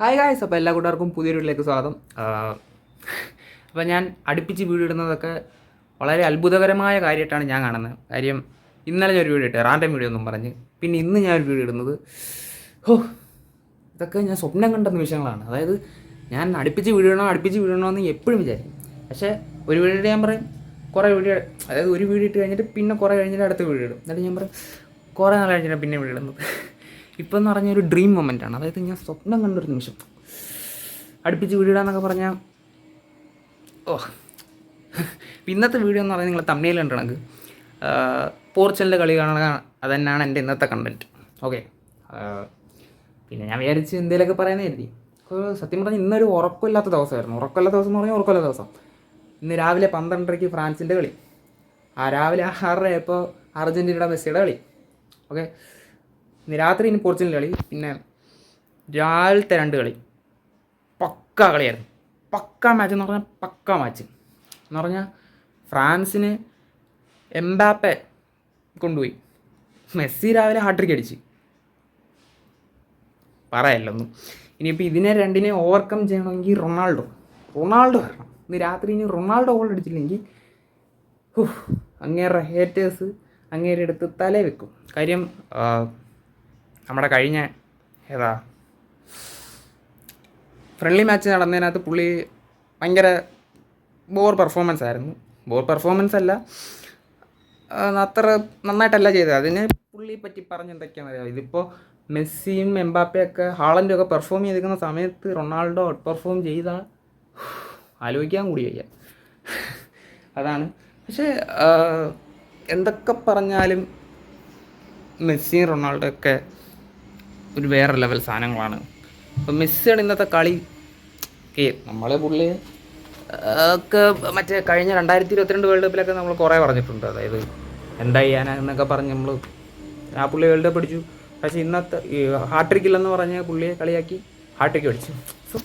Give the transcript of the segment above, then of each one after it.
Hi guys, അപ്പോൾ എല്ലാ കൂട്ടുകാർക്കും പുതിയൊരു വീട്ടിലേക്ക് സ്വാഗതം. അപ്പോൾ ഞാൻ അടുപ്പിച്ച് വീഡിയോ ഇടുന്നതൊക്കെ വളരെ അത്ഭുതകരമായ കാര്യമായിട്ടാണ് ഞാൻ കാണുന്നത്. കാര്യം ഇന്നലെ ഞാൻ ഒരു വീഡിയോ ഇട്ടേ, റാൻഡം വീഡിയോ ഒന്നും പറഞ്ഞ്, പിന്നെ ഇന്ന് ഞാൻ ഒരു വീഡിയോ ഇടുന്നത് ഇതൊക്കെ ഞാൻ സ്വപ്നം കണ്ട നിമിഷങ്ങളാണ്. അതായത് ഞാൻ അടുപ്പിച്ച് വീഡിയോ ഇടണമെന്ന് എപ്പോഴും വിചാരിക്കും. പക്ഷേ ഒരു വീഡിയോ ഞാൻ പറയും കുറേ വീഡിയോ, അതായത് ഒരു വീഡിയോ ഇട്ട് കഴിഞ്ഞിട്ട് പിന്നെ കുറേ കഴിഞ്ഞിട്ട് അടുത്ത വീഡിയോ ഇടും. എന്നിട്ട് ഞാൻ പറയും കുറേ നാൾ കഴിഞ്ഞിട്ട് പിന്നെ വീഡിയോ ഇടുന്നത്. ഇപ്പോൾ എന്ന് പറഞ്ഞാൽ ഒരു ഡ്രീം മൊമെൻ്റാണ്. അതായത് ഞാൻ സ്വപ്നം കണ്ടൊരു നിമിഷം അടുപ്പിച്ച് വീഡിയോ ഇടാന്നൊക്കെ പറഞ്ഞാൽ ഇന്നത്തെ വീഡിയോ എന്ന് പറഞ്ഞാൽ നിങ്ങൾ തമ്മിൽ കണ്ടിട്ടുണ്ടെങ്കിൽ പോർച്ചുഗലിൻ്റെ കളി കാണുക, അത് തന്നെയാണ് എൻ്റെ ഇന്നത്തെ കണ്ടൻറ്റ്. ഓക്കെ, പിന്നെ ഞാൻ വിചാരിച്ച് എന്തെങ്കിലുമൊക്കെ പറയുന്നത് കരുതി. സത്യം പറഞ്ഞാൽ ഇന്നൊരു ഉറക്കമില്ലാത്ത ദിവസമായിരുന്നു. ഉറക്കമില്ലാത്ത ദിവസം എന്ന് പറഞ്ഞാൽ ഉറക്കമില്ലാത്ത ദിവസം. ഇന്ന് രാവിലെ 12:30 ഫ്രാൻസിൻ്റെ കളി, രാവിലെ 6:30 ആയപ്പോൾ അർജൻറ്റീനയുടെ മെസ്സിയുടെ കളി. ഓക്കെ, ഇന്ന് രാത്രി ഇനി പോർച്ചുഗലിൻ്റെ കളി, പിന്നെ രാവിലത്തെ 2 കളി പക്കാ കളിയായിരുന്നു. പക്കാ മാച്ച് എന്ന് പറഞ്ഞാൽ പക്കാ മാച്ച് എന്ന് പറഞ്ഞാൽ ഫ്രാൻസിന് എംബാപ്പെ കൊണ്ടുപോയി, മെസ്സി രാവിലെ ഹാട്രിക് അടിച്ച്, പറയല്ലോ ഒന്നും. ഇനിയിപ്പോൾ ഇതിനെ രണ്ടിനെ ഓവർകം ചെയ്യണമെങ്കിൽ റൊണാൾഡോ വരണം. ഇന്ന് രാത്രി ഇനി റൊണാൾഡോ ഗോൾ അടിച്ചില്ലെങ്കിൽ അങ്ങേറെ ഹേറ്റേഴ്സ് അങ്ങേരെ എടുത്ത് തലേ വെക്കും. കാര്യം നമ്മുടെ കഴിഞ്ഞ ഫ്രണ്ട്ലി മാച്ച് നടന്നതിനകത്ത് പുള്ളി ഭയങ്കര ബോർ പെർഫോമൻസ് ആയിരുന്നു. ബോർ പെർഫോമൻസ് അല്ല, അത്ര നന്നായിട്ടല്ല ചെയ്തത്. അതിനെ പുള്ളിയെ പറ്റി പറഞ്ഞെന്തൊക്കെയാണ് അറിയാം. ഇതിപ്പോൾ മെസ്സിയും എംബാപ്പയൊക്കെ ഹാളൻഡും ഒക്കെ പെർഫോം ചെയ്തിരിക്കുന്ന സമയത്ത് റൊണാൾഡോ ഔട്ട് പെർഫോം ചെയ്താൽ ആലോചിക്കാൻ കൂടി വയ്യ. അതാണ്. പക്ഷേ എന്തൊക്കെ പറഞ്ഞാലും മെസ്സിയും റൊണാൾഡോ ഒക്കെ ഒരു വേറെ ലെവൽ സാധനങ്ങളാണ്. അപ്പം മെസ്സിയാണ് ഇന്നത്തെ കളി. നമ്മൾ പുള്ളി ഒക്കെ മറ്റേ കഴിഞ്ഞ 2022 വേൾഡ് കപ്പിലൊക്കെ നമ്മൾ കുറേ പറഞ്ഞിട്ടുണ്ട്. അതായത് എന്താ ചെയ്യാനെന്നൊക്കെ പറഞ്ഞ് നമ്മൾ പുള്ളി വേൾഡ് കപ്പ് അടിച്ചു. പക്ഷേ ഇന്നത്തെ ഈ ഹാട്രിക് ഇല്ലെന്ന് പറഞ്ഞ് പുള്ളിയെ കളിയാക്കി ഹാട്രിക് അടിച്ചു. സോ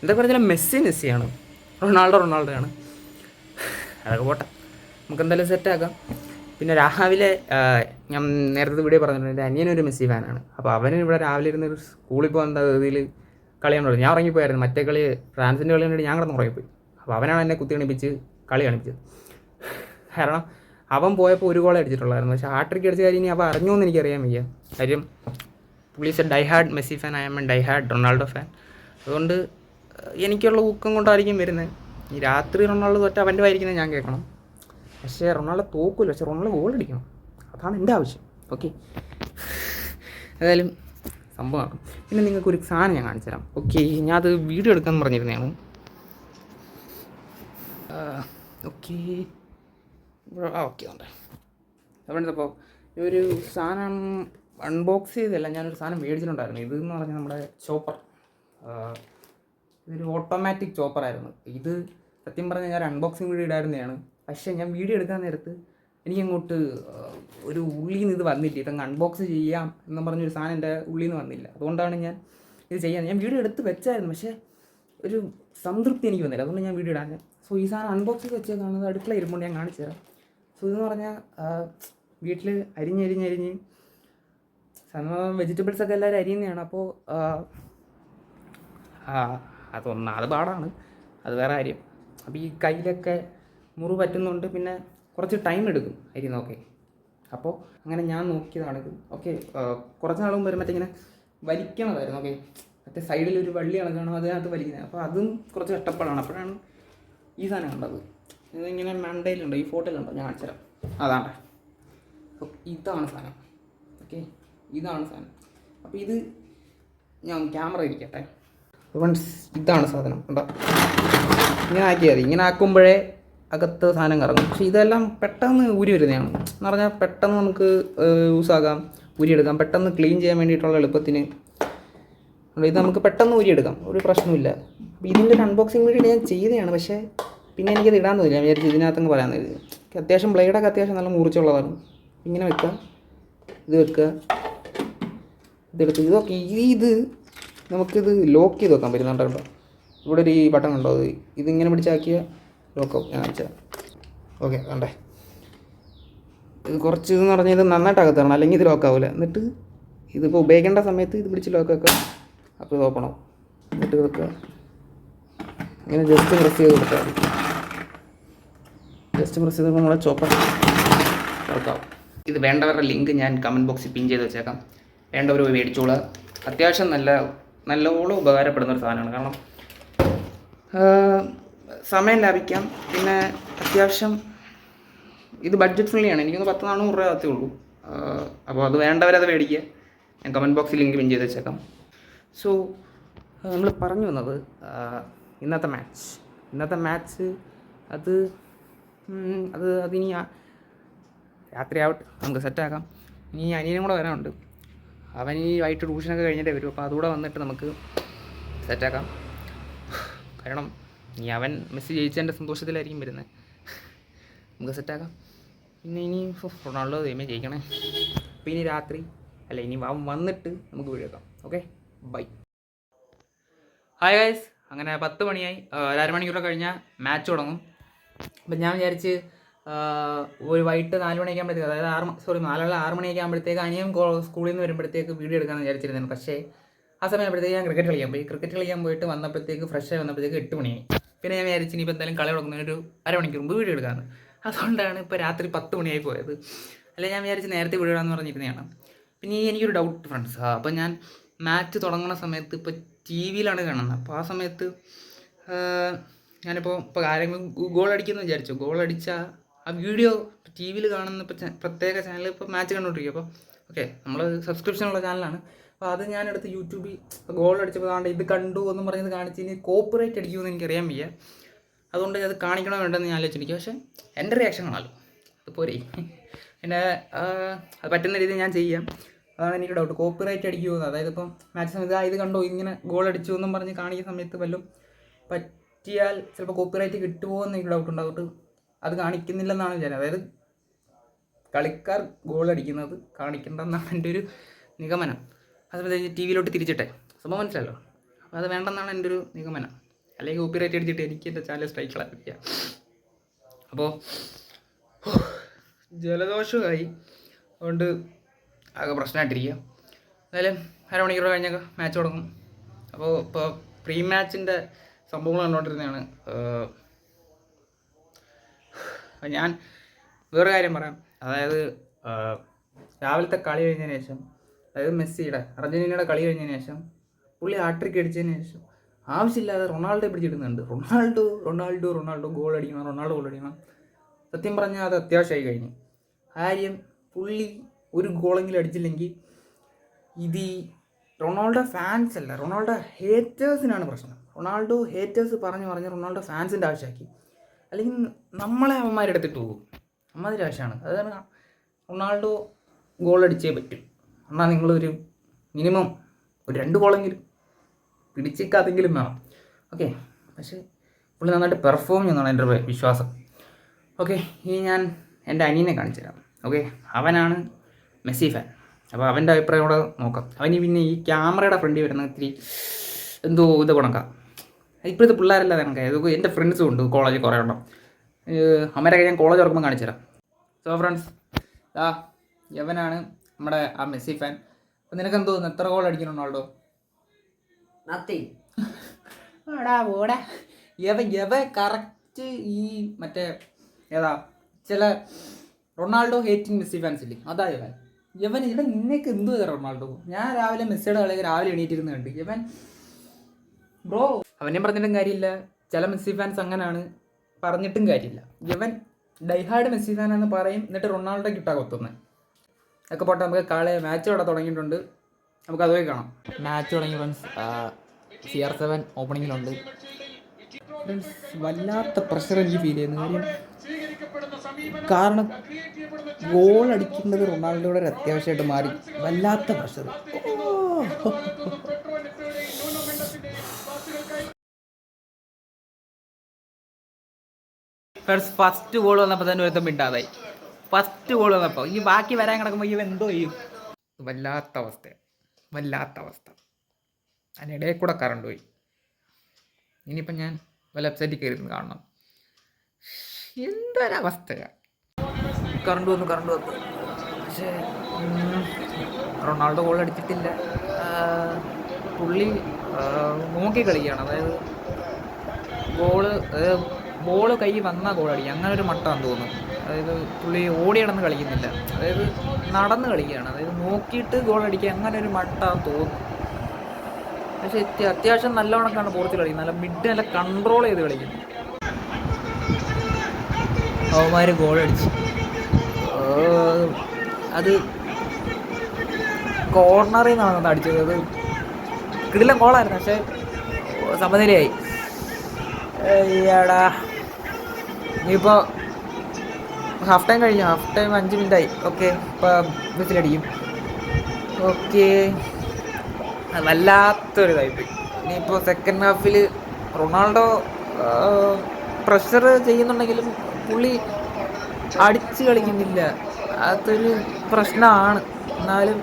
എന്തൊക്കെ പറഞ്ഞാൽ മെസ്സിയാണ്, റൊണാൾഡോയാണ്. അതൊക്കെ പോട്ടെ, നമുക്ക് എന്തായാലും സെറ്റാക്കാം. പിന്നെ രാവിലെ ഞാൻ നേരത്തെ വീഡിയോ പറഞ്ഞിട്ടുണ്ട്, എൻ്റെ അനിയനൊരു മെസ്സി ഫാനാണ്. അപ്പോൾ അവന് ഇവിടെ രാവിലെ ഇരുന്ന് സ്കൂളിൽ പോകാൻ എന്താ രീതിയിൽ കളിയാൻ തുടങ്ങി. ഞാൻ ഉറങ്ങിപ്പോയായിരുന്നു. മറ്റേ കളി ഫ്രാൻസിൻ്റെ കളി കണ്ടിട്ട് ഞാൻ കിടന്ന് ഉറങ്ങിപ്പോയി. അപ്പോൾ അവനാണ് എന്നെ കുത്തി കളിപ്പിച്ച് കളി കാണിച്ചത്. കാരണം അവൻ പോയപ്പോൾ 1 ഗോളേ അടിച്ചിട്ടുള്ളായിരുന്നു. പക്ഷേ ഹാട്രിക് അടിച്ച കാര്യം ഇനി അവൻ അറിഞ്ഞോ എന്ന് എനിക്കറിയാൻ വയ്യ. കാര്യം pulleys die hard Messi fan, I M a die hard Ronaldo fan. അതുകൊണ്ട് എനിക്കുള്ള ഊക്കം കൊണ്ടായിരിക്കും വരുന്നത്. ഈ രാത്രി റൊണാൾഡോ തോറ്റ അവൻ്റെ വായിരിക്കുന്നത് ഞാൻ കേൾക്കണം. പക്ഷേ റൊണാൾഡോ തോക്കില്ല, പക്ഷേ റൊണാൾഡോ ഗോൾ അടിക്കണം. അതാണ് എൻ്റെ ആവശ്യം. ഓക്കെ, ഏതായാലും സംഭവമാണ്. പിന്നെ നിങ്ങൾക്കൊരു സാധനം ഞാൻ കാണിച്ചു തരാം. ഓക്കെ, ഞാൻ അത് വീഡിയോ എടുക്കാമെന്ന് പറഞ്ഞിരുന്നതാണ്. ഓക്കെ ഓക്കെ ഉണ്ട്. അപ്പോൾ ഒരു സാധനം അൺബോക്സ് ചെയ്തല്ല, ഞാനൊരു സാധനം മേടിച്ചിട്ടുണ്ടായിരുന്നു. ഇതെന്ന് പറഞ്ഞാൽ നമ്മുടെ ചോപ്പർ. ഇതൊരു ഓട്ടോമാറ്റിക് ചോപ്പറായിരുന്നു. ഇത് സത്യം പറഞ്ഞാൽ ഞാൻ അൺബോക്സിങ് വീഡിയോ ഇടായിരുന്നതാണ്. പക്ഷേ ഞാൻ വീഡിയോ എടുക്കാൻ നേരത്ത് എനിക്കങ്ങോട്ട് ഒരു ഉള്ളിൽ നിന്ന് ഇത് വന്നില്ല. ഇതങ്ങ് അൺബോക്സ് ചെയ്യാം എന്ന് പറഞ്ഞൊരു സാധനം എൻ്റെ ഉള്ളിൽ നിന്ന് വന്നില്ല. അതുകൊണ്ടാണ് ഞാൻ ഇത് ചെയ്യാൻ. ഞാൻ വീഡിയോ എടുത്ത് വെച്ചായിരുന്നു, പക്ഷേ ഒരു സംതൃപ്തി എനിക്ക് വന്നില്ല. അതുകൊണ്ട് ഞാൻ വീഡിയോ ഇടാൻ. സോ ഈ സാധനം അൺബോക്സ് ചെയ്ത് വെച്ചാൽ കാണുന്നത് അടുക്കള ഇരുമ്പോൾ ഞാൻ കാണിച്ചു തരാം. സോ ഇതെന്ന് പറഞ്ഞാൽ വീട്ടിൽ അരിഞ്ഞ് സാധാരണ വെജിറ്റബിൾസൊക്കെ എല്ലാവരും അരിയുന്നതാണ്. അപ്പോൾ അത് പാടാണ്, അത് വേറെ കാര്യം. അപ്പോൾ ഈ കയ്യിലൊക്കെ മുറിവ് പറ്റുന്നുണ്ട്, പിന്നെ കുറച്ച് ടൈം എടുക്കും അരിയുന്നതൊക്കെ. അപ്പോൾ അങ്ങനെ ഞാൻ നോക്കിയതാണിത്. ഓക്കെ, കുറച്ച് നാളും വരുമ്പോഴത്തെ ഇങ്ങനെ വലിക്കണമായിരുന്നു. ഓക്കെ, മറ്റേ സൈഡിലൊരു വള്ളി കണക്കാണ് അതിനകത്ത് വലിക്കുന്നത്. അപ്പോൾ അതും കുറച്ച് കഷ്ടപ്പാടാണ്. അപ്പോഴാണ് ഈ സാധനം കണ്ടത്. ഇതിങ്ങനെ മണ്ടയിലുണ്ടോ, ഈ ഫോട്ടോയിലുണ്ടോ, ഞാൻ കാണിച്ചു തരാം. അതാണ്. അപ്പോൾ ഇതാണ് സാധനം. ഓക്കെ, ഇതാണ് സാധനം. അപ്പോൾ ഇത് ഞാൻ ക്യാമറ ഇരിക്കട്ടെ. ഇതാണ് സാധനം. കണ്ടോ, ഇങ്ങനെ ആക്കിയാൽ മതി. ഇങ്ങനെ ആക്കുമ്പോഴേ അകത്ത് സാധനം കറങ്ങും. പക്ഷേ ഇതെല്ലാം പെട്ടെന്ന് ഊരി വരുന്നതാണ്. എന്ന് പറഞ്ഞാൽ പെട്ടെന്ന് നമുക്ക് യൂസാക്കാം, ഊരിയെടുക്കാം. പെട്ടെന്ന് ക്ലീൻ ചെയ്യാൻ വേണ്ടിയിട്ടുള്ള എളുപ്പത്തിന് ഇത് നമുക്ക് പെട്ടെന്ന് ഊരിയെടുക്കാം, ഒരു പ്രശ്നമില്ല. അപ്പോൾ ഇതിൻ്റെ ഒരു അൺബോക്സിങ് വീഡിയോ ഞാൻ ചെയ്തതാണ്. പക്ഷേ പിന്നെ എനിക്കത് ഇടാൻ തോന്നില്ല. ഞാൻ വിചാരിച്ചു ഇതിനകത്തങ്ങ് പറയാൻ തരുത്. അത്യാവശ്യം ബ്ലേഡൊക്കെ അത്യാവശ്യം നല്ല മുറിച്ചുള്ളതാണ്. ഇങ്ങനെ വെക്കുക, ഇത് വെക്കുക, ഇതെടുത്ത് ഇതൊക്കെ ഇത് നമുക്കിത് ലോക്ക് ചെയ്ത് വെക്കാൻ പറ്റുന്നുണ്ടോ. കേട്ടോ, ഇവിടെ ഒരു ബട്ടൺ ഉണ്ടോ, ഇതിങ്ങനെ പിടിച്ചാക്കിയ ലോക്കാവും. ഞാൻ കാണിച്ചാൽ ഓക്കെ കണ്ടേ. ഇത് കുറച്ച് ഇതെന്ന് പറഞ്ഞാൽ ഇത് നന്നായിട്ട് അകത്തരണം, അല്ലെങ്കിൽ ഇത് ലോക്കാവില്ല. എന്നിട്ട് ഇതിപ്പോൾ ഉപയോഗിക്കേണ്ട സമയത്ത് ഇത് പിടിച്ച് ലോക്ക് വെക്കാം. അപ്പോൾ ഇത് ഓപ്പൺ ആവും. ഇട്ട് കൊടുക്കുക. ഇങ്ങനെ ജസ്റ്റ് പ്രസ് ചെയ്ത് കൊടുത്താൽ മതി. ജസ്റ്റ് പ്രസ് ചെയ്ത് നമ്മളെ ചോപ്പർ വർക്കാവും. ഇത് വേണ്ടവരുടെ ലിങ്ക് ഞാൻ കമൻറ്റ് ബോക്സിൽ പിൻ ചെയ്ത് വെച്ചേക്കാം. വേണ്ടവർ പോയി മേടിച്ചോളുക. അത്യാവശ്യം നല്ലോണം ഉപകാരപ്പെടുന്ന ഒരു സാധനമാണ്. കാരണം സമയം ലാഭിക്കാം. പിന്നെ അത്യാവശ്യം ഇത് ബഡ്ജറ്റ് ഫ്രണ്ട്ലിയാണ്. എനിക്കൊന്ന് 10-400 രൂപ അകത്തേ ഉള്ളൂ. അപ്പോൾ അത് വേണ്ടവരത് മേടിക്കുക. ഞാൻ കമൻറ്റ് ബോക്സിൽ ലിങ്ക് പിൻ ചെയ്ത് വെച്ചേക്കാം. സോ നമ്മൾ പറഞ്ഞു വന്നത് ഇന്നത്തെ മാച്ച് അതിനി രാത്രിയാവട്ടെ, നമുക്ക് സെറ്റാക്കാം. ഇനി അനിയനും കൂടെ വരാനുണ്ട്. അവൻ ഈ വൈകിട്ട് ട്യൂഷനൊക്കെ കഴിഞ്ഞിട്ടേ വരും. അപ്പോൾ അതുകൂടെ വന്നിട്ട് നമുക്ക് സെറ്റാക്കാം. കാരണം അവൻ മെസ്സി ജയിച്ചതിൻ്റെ സന്തോഷത്തിലായിരിക്കും വരുന്നത്. നമുക്ക് സെറ്റാക്കാം. പിന്നെ ഇനി റൊണാൾഡോ ദൈവമേ ജയിക്കണേ. അപ്പോൾ ഇനി രാത്രി ഇനി അവൻ വന്നിട്ട് നമുക്ക് വീഴാക്കാം. Okay, bye. ഹായ് ഗൈസ്, അങ്ങനെ 10 മണിയായി. 1.5 മണിക്കൂർ കഴിഞ്ഞാൽ മാച്ച് തുടങ്ങും. അപ്പം ഞാൻ വിചാരിച്ച് ഒരു വൈകിട്ട് 4 മണിയൊക്കെ ആകുമ്പോഴത്തേക്ക്, അതായത് 6 മണിയൊക്കെ ആകുമ്പോഴത്തേക്ക് അനിയൻ സ്കൂളിൽ നിന്ന് വരുമ്പോഴത്തേക്ക് വീഡിയോ എടുക്കാമെന്ന് വിചാരിച്ചിരുന്നു. പക്ഷേ ആ സമയപ്പോഴത്തേക്ക് ഞാൻ ക്രിക്കറ്റ് കളിക്കാൻ പോയിട്ട് വന്നപ്പോഴത്തേക്ക് ഫ്രഷ് ആയി വന്നപ്പോഴത്തേക്ക് 8 മണിയായി. പിന്നെ ഞാൻ വിചാരിച്ചു ഇനിയിപ്പോൾ എന്തായാലും കളി തുടങ്ങുന്നതിനൊരു 1/2 മണിക്കൂർ മുമ്പ് വീഡിയോ എടുക്കാമെന്ന്. അതുകൊണ്ടാണ് ഇപ്പോൾ രാത്രി 10 മണിയായി പോയത്. അല്ലെങ്കിൽ ഞാൻ വിചാരിച്ച് നേരത്തെ വീഡിയോ ഇടാമെന്ന് പറഞ്ഞിരുന്നതാണ്. പിന്നെ എനിക്കൊരു ഡൗട്ട് ഫ്രണ്ട്സ്. അപ്പം ഞാൻ മാച്ച് തുടങ്ങുന്ന സമയത്ത് ഇപ്പോൾ TV യിലാണ് കാണുന്നത്. അപ്പോൾ ആ സമയത്ത് ഞാനിപ്പോൾ ആരെങ്കിലും ഗോൾ അടിക്കുമെന്ന് വിചാരിച്ചു. ഗോൾ അടിച്ചാൽ ആ വീഡിയോ TV യിൽ കാണുന്ന പ്രത്യേക ചാനൽ ഇപ്പോൾ മാച്ച് കണ്ടുകൊണ്ടിരിക്കും. അപ്പോൾ ഓക്കെ, നമ്മൾ സബ്സ്ക്രിപ്ഷനുള്ള ചാനലാണ്. അപ്പോൾ അത് ഞാനെടുത്ത് യൂട്യൂബിൽ ഗോൾ അടിച്ചപ്പോൾ ഇത് കണ്ടു എന്നും പറഞ്ഞത് കാണിച്ച് ഇനി കോപ്പിറൈറ്റ് അടിക്കുമെന്ന് എനിക്കറിയാൻ വയ്യ. അതുകൊണ്ട് അത് കാണിക്കണോ വേണ്ടെന്ന് ഞാൻ ആലോചിച്ചിരിക്കും. പക്ഷേ എൻ്റെ റിയാക്ഷൻ കാണാമല്ലോ, അത് പോരെ. പിന്നെ അത് പറ്റുന്ന രീതിയിൽ ഞാൻ ചെയ്യാം. അതാണ് എനിക്ക് ഡൗട്ട്, കോപ്പിറൈറ്റ് അടിക്കുമോ. അതായത് ഇപ്പം മാച്ച് സമയത്ത് ഇത് കണ്ടോ ഇങ്ങനെ ഗോൾ അടിച്ചു എന്നും പറഞ്ഞ് കാണിക്കുന്ന സമയത്ത് വല്ലതും പറ്റിയാൽ ചിലപ്പോൾ കോപ്പിറൈറ്റ് കിട്ടുമോ എന്ന് എനിക്ക് ഡൗട്ട് ഉണ്ട്. അതുകൊണ്ട് അത് കാണിക്കുന്നില്ലെന്നാണ് വിചാരം. അതായത് കളിക്കാർ ഗോൾ അടിക്കുന്നത് കാണിക്കേണ്ടെന്നാണ് എൻ്റെ ഒരു നിഗമനം. അതുപോലെ TV യിലോട്ട് തിരിച്ചിട്ടെ സംഭവം മനസ്സിലല്ലോ. അപ്പോൾ അത് വേണ്ടെന്നാണ് എൻ്റെ ഒരു നിഗമനം. അല്ലെങ്കിൽ കോപ്പിറൈറ്റ് അടിച്ചിട്ട് എനിക്ക് എൻ്റെ ചാനൽ സ്ട്രൈക്കിലായിരിക്കുക. അപ്പോൾ ജലദോഷമായി, അതുകൊണ്ട് ആകെ പ്രശ്നമായിട്ടിരിക്കുക. എന്തായാലും 1/2 മണിക്കൂർ കഴിഞ്ഞാൽ മാച്ച് തുടങ്ങും. അപ്പോൾ ഇപ്പോൾ പ്രീ മാച്ചിൻ്റെ സംഭവങ്ങൾ കണ്ടുകൊണ്ടിരുന്നതാണ്. ഞാൻ വേറെ കാര്യം പറയാം. അതായത് രാവിലത്തെ കളി കഴിഞ്ഞതിന് ശേഷം, അതായത് അർജൻറ്റീനയുടെ കളി കഴിഞ്ഞതിന് ശേഷം പുള്ളി ഹാട്രിക് അടിച്ചതിന് ശേഷം ആവശ്യമില്ലാതെ റൊണാൾഡോയെ പിടിച്ചിടുന്നുണ്ട്. റൊണാൾഡോ ഗോൾ അടിക്കണം. സത്യം പറഞ്ഞാൽ അത് അത്യാവശ്യമായി കഴിഞ്ഞു. കാര്യം പുള്ളി ഒരു ഗോളെങ്കിലും അടിച്ചില്ലെങ്കിൽ ഇത് റൊണാൾഡോ ഫാൻസ് അല്ല, റൊണാൾഡോ ഹേറ്റേഴ്സിനാണ് പ്രശ്നം. റൊണാൾഡോ ഹേറ്റേഴ്സ് പറഞ്ഞ് റൊണാൾഡോ ഫാൻസിൻ്റെ ആവശ്യമാക്കി. അല്ലെങ്കിൽ നമ്മളെ അവന്മാരെടുത്തിട്ട് പോകും. അമ്മാതിരി ആവശ്യമാണ്. അതാണ് റൊണാൾഡോ ഗോൾ അടിച്ചേ പറ്റും. എന്നാൽ നിങ്ങളൊരു മിനിമം ഒരു 2 ഗോളെങ്കിലും പിടിച്ചേക്കാതെങ്കിലും വേണം. ഓക്കെ, പക്ഷേ പുള്ളി നന്നായിട്ട് പെർഫോം ചെയ്യുന്നതാണ് എൻ്റെ വിശ്വാസം. ഓക്കെ, ഇനി ഞാൻ എൻ്റെ അനിയനെ കാണിച്ചു തരാം. ഓക്കെ, അവനാണ് മെസ്സി ഫാൻ. അപ്പോൾ അവൻ്റെ അഭിപ്രായം കൂടെ നോക്കാം. അവന് പിന്നെ ഈ ക്യാമറയുടെ ഫ്രണ്ടിൽ വരുന്ന ഇത്തിരി എന്തോ ഇത് കൊണക്കാം. ഇപ്പോഴത്തെ പിള്ളേരല്ല കണക്കാം. ഇതൊക്കെ എൻ്റെ ഫ്രണ്ട്സും ഉണ്ട് കോളേജിൽ കുറേ ഉണ്ടോ. അവരൊക്കെ ഞാൻ കോളേജ് തുറക്കുമ്പോൾ കാണിച്ചു തരാം. സോ ഫ്രണ്ട്സ്, യവനാണ് നമ്മുടെ ആ മെസ്സി ഫാൻ. അപ്പം നിനക്കെന്തോ എത്ര ഗോൾ അടിക്കണം റൊണാൾഡോ? ഓടാ യവ കറക്റ്റ് ഈ മറ്റേ ചില റൊണാൾഡോ ഹേറ്റിംഗ് മെസ്സി ഫാൻസ് ഇല്ലേ, അതാ യവൻ ഇവിടെ നിന്നേക്ക് എന്തോ റൊണാൾഡോ. ഞാൻ രാവിലെ മെസ്സിയുടെ കളിയൊക്കെ രാവിലെ എണീറ്റിരുന്ന് കണ്ട് യവൻ ബ്രോ. അവനെയും പറഞ്ഞിട്ടും കാര്യമില്ല, ചില മെസ്സി ഫാൻസ് അങ്ങനെയാണ്, പറഞ്ഞിട്ടും കാര്യമില്ല. യവൻ ഡൈഹാർഡ് മെസ്സി ഫാനാണെന്ന് പറയും, എന്നിട്ട് റൊണാൾഡോ കിട്ടാ കൊത്തുന്നത്. ഒക്കെ പോട്ടെ, നമുക്ക് മാച്ച് ഇവിടെ തുടങ്ങിയിട്ടുണ്ട്. നമുക്ക് അതുവരെ കാണാം. മാച്ച് തുടങ്ങി ഫ്രണ്ട്സ്. CR7 ഓപ്പണിങ്ങിലുണ്ട് ഫ്രണ്ട്സ്. വല്ലാത്ത പ്രഷർ എനിക്ക് ഫീൽ ചെയ്യുന്നു. കാരണം ഗോൾ അടിക്കേണ്ടത് റൊണാൾഡോയുടെ ഒരു അത്യാവശ്യമായിട്ട് മാറി. വല്ലാത്ത പ്രഷർ. ഫസ്റ്റ് ഗോൾ വന്നപ്പോൾ തന്നെ ഒരുത്തം മിണ്ടാതായി. ഫസ്റ്റ് ഗോൾ വന്നപ്പോൾ ഇനി ബാക്കി വരാൻ കിടക്കുമ്പോൾ ഇവ എന്തോ ചെയ്യും. വല്ലാത്ത അവസ്ഥ. അതിനിടയിൽ കൂടെ കറണ്ട് പോയി. ഇനിയിപ്പം ഞാൻ വെബ്സൈറ്റിൽ കയറിയിരുന്നു കാണണം. എന്തൊരവസ്ഥ. കറണ്ട് വന്നു. പക്ഷേ റൊണാൾഡോ ഗോൾ അടിച്ചിട്ടില്ല. പുള്ളി നോക്കി കളിക്കുകയാണ്. അതായത് ബോള് കൈ വന്നാൽ ഗോൾ അടിക്കുക, അങ്ങനെ ഒരു മട്ടാന്ന് തോന്നുന്നു. അതായത് പുള്ളി ഓടി നടന്ന് കളിക്കുന്നില്ല, അതായത് നടന്ന് കളിക്കുകയാണ്. അതായത് നോക്കിയിട്ട് ഗോൾ അടിക്കുക, അങ്ങനെ ഒരു മട്ടാന്ന് തോന്നുന്നു. പക്ഷേ അത്യാവശ്യം നല്ലവണ്ണക്കാണ് പോർച്ചുഗൽ കളിക്കുന്നത്. നല്ല മിഡ് നല്ല കൺട്രോൾ ചെയ്ത് കളിക്കുന്നു. അവന്മാർ ഗോൾ അടിച്ചു. അത് കോർണറിൽ നിന്നാണ് അടിച്ചത്. അത് കിടിലം ഗോളായിരുന്നു, പക്ഷേ സമനിലയായി. എടാ ഇനിയിപ്പോൾ ഹാഫ് ടൈം കഴിഞ്ഞു. ഹാഫ് ടൈം 5 മിനിറ്റായി. ഓക്കെ, ഇപ്പം വിസിലടിക്കും. ഓക്കെ, വല്ലാത്തൊരു ഇതായിപ്പോയി. ഇനിയിപ്പോൾ സെക്കൻഡ് ഹാഫിൽ റൊണാൾഡോ പ്രഷർ ചെയ്യുന്നുണ്ടെങ്കിലും പുള്ളി അടിച്ച് കളിക്കുന്നില്ല. അതൊരു പ്രശ്നമാണ്. എന്നാലും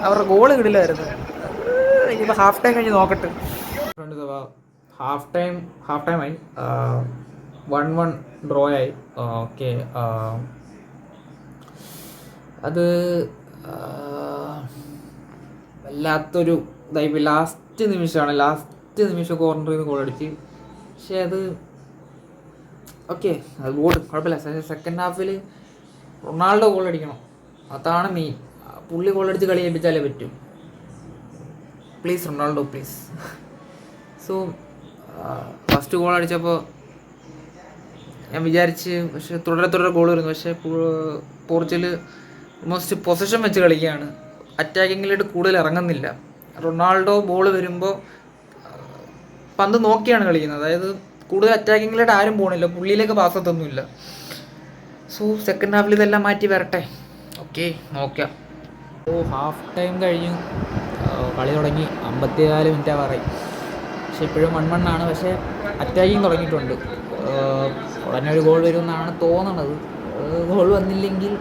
അവരുടെ ഗോള് കിടിലായിരുന്നു. ഇനിയിപ്പോൾ ഹാഫ് ടൈം കഴിഞ്ഞ് നോക്കട്ടെ. ഹാഫ് ടൈമായി 1-1 ഡ്രോ ആയി. ഓക്കെ, അത് വല്ലാത്തൊരു ഇതായിപ്പോൾ. ലാസ്റ്റ് നിമിഷം കോർണറിൽ നിന്ന് ഗോൾ അടിച്ച്. പക്ഷേ അത് ഓക്കെ, അത് ഗോൾ കുഴപ്പമില്ല. സെക്കൻഡ് ഹാഫിൽ റൊണാൾഡോ ഗോൾ അടിക്കണം, അതാണ് മെയിൻ. പുള്ളി ഗോൾ അടിച്ച് കളി ഏൽപ്പിച്ചാലേ പറ്റും. Please Ronaldo, please. So first goal അടിച്ചപ്പോൾ ഞാൻ വിചാരിച്ച്, പക്ഷേ തുടരെ ഗോൾ വരുന്നു. പക്ഷേ പോർച്ചുഗൽ ഓൾമോസ്റ്റ് പൊസിഷൻ വെച്ച് കളിക്കുകയാണ്. അറ്റാക്കിങ്ങിലോട്ട് കൂടുതൽ ഇറങ്ങുന്നില്ല. റൊണാൾഡോ ബോൾ വരുമ്പോൾ പന്ത് നോക്കിയാണ് കളിക്കുന്നത്. അതായത് കൂടുതൽ അറ്റാക്കിങ്ങിലോട്ട് ആരും പോകണില്ല, പുള്ളിയിലേക്ക് പാസത്തൊന്നുമില്ല. സോ സെക്കൻഡ് ഹാഫിൽ ഇതെല്ലാം മാറ്റി വരട്ടെ. ഓക്കെ, നോക്കാം. ഹാഫ് ടൈം കഴിഞ്ഞു, കളി തുടങ്ങി. 54 മിനിറ്റാണ് പറയും. പക്ഷെ ഇപ്പോഴും 1-1 പക്ഷേ അറ്റാക്കിങ് തുടങ്ങിയിട്ടുണ്ട്. ഉടനെ ഒരു ഗോൾ വരുമെന്നാണ് തോന്നണത്. ഗോൾ വന്നില്ലെങ്കിൽ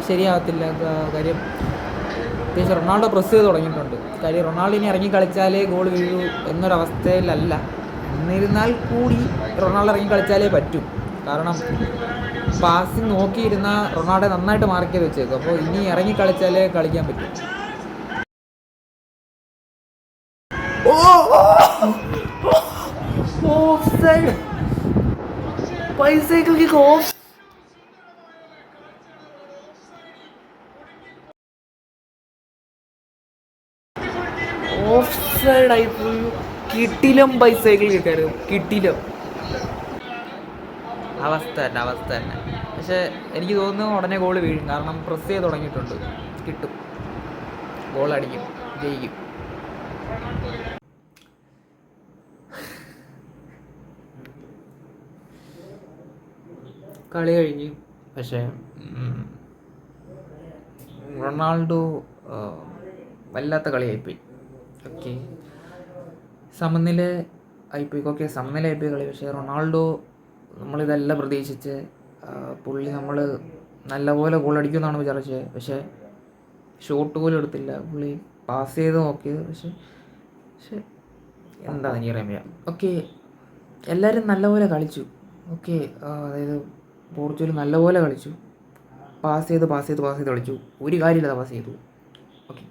ശരിയാകത്തില്ല. കാര്യം അത്യാവശ്യം റൊണാൾഡോ പ്രസ് ചെയ്ത് തുടങ്ങിയിട്ടുണ്ട്. കാര്യം റൊണാൾഡോ ഇനി ഇറങ്ങി കളിച്ചാലേ ഗോൾ വീഴൂ എന്നൊരവസ്ഥയിലല്ല. എന്നിരുന്നാൽ കൂടി റൊണാൾഡോ ഇറങ്ങി കളിച്ചാലേ പറ്റൂ. കാരണം പാസിങ് നോക്കിയിരുന്ന റൊണാൾഡോ നന്നായിട്ട് മാർക്ക് ചെയ്ത് വെച്ചേക്കും. അപ്പോൾ ഇനി ഇറങ്ങി കളിച്ചാലേ കളിക്കാൻ പറ്റും. Offside, bicycle kick off. Offside ആയിപ്പോയി. കിട്ടിലും ബൈസൈക്കിൾ കിക്കായിരുന്നു, കിട്ടിലും. അവസ്ഥ തന്നെ. പക്ഷേ എനിക്ക് തോന്നുന്നു ഉടനെ ഗോൾ വീഴും. കാരണം പ്രസ് ചെയ്ത് തുടങ്ങിയിട്ടുണ്ട്. കിട്ടും, ഗോൾ അടിക്കും, ജയിക്കും. കളി കഴിഞ്ഞു. പക്ഷേ റൊണാൾഡോ വല്ലാത്ത കളിയായിപ്പോയി. ഓക്കെ, സമനില ആയിപ്പോയി കളി. പക്ഷേ റൊണാൾഡോ നമ്മളിതല്ല പ്രതീക്ഷിച്ച്. പുള്ളി നമ്മൾ നല്ലപോലെ ഗോൾ അടിക്കുമെന്നാണ് വിചാരിച്ചത്. പക്ഷേ ഷോട്ട് പോലും എടുത്തില്ല. പുള്ളി പാസ് ചെയ്ത് നോക്കിയത്. പക്ഷേ എന്താ എനിക്ക് അറിയാൻ വയ്യ. ഓക്കെ, എല്ലാവരും നല്ലപോലെ കളിച്ചു. ഓക്കെ, അതായത് പോർച്ചുഗൽ നല്ലപോലെ കളിച്ചു. പാസ് ചെയ്ത് കളിച്ചു. ഒരു കാര്യമില്ല, പാസ് ചെയ്തു. ഓക്കെ,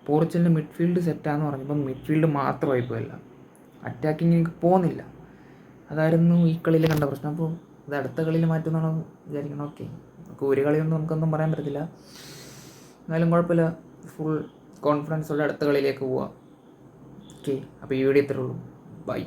പോർച്ചുഗലിൻ്റെ മിഡ്ഫീൽഡ് സെറ്റാന്ന് പറഞ്ഞപ്പം മിഡ്ഫീൽഡ് മാത്രമായി പോയല്ല, അറ്റാക്കിങ് പോകുന്നില്ല. അതായിരുന്നു ഈ കളിയിൽ കണ്ട പ്രശ്നം. അപ്പോൾ ഇത് അടുത്ത കളിയിൽ മാറ്റുമെന്നാണോ വിചാരിക്കണം. ഓക്കെ, നമുക്ക് ഒരു കളിയൊന്നും നമുക്കൊന്നും പറയാൻ പറ്റത്തില്ല. എന്നാലും കുഴപ്പമില്ല, ഫുൾ കോൺഫിഡൻസോടെ അടുത്ത കളിയിലേക്ക് പോവാം. ഓക്കെ, അപ്പോൾ ഈ വീഡിയോ ഇത്രേ ഉള്ളൂ. ബൈ.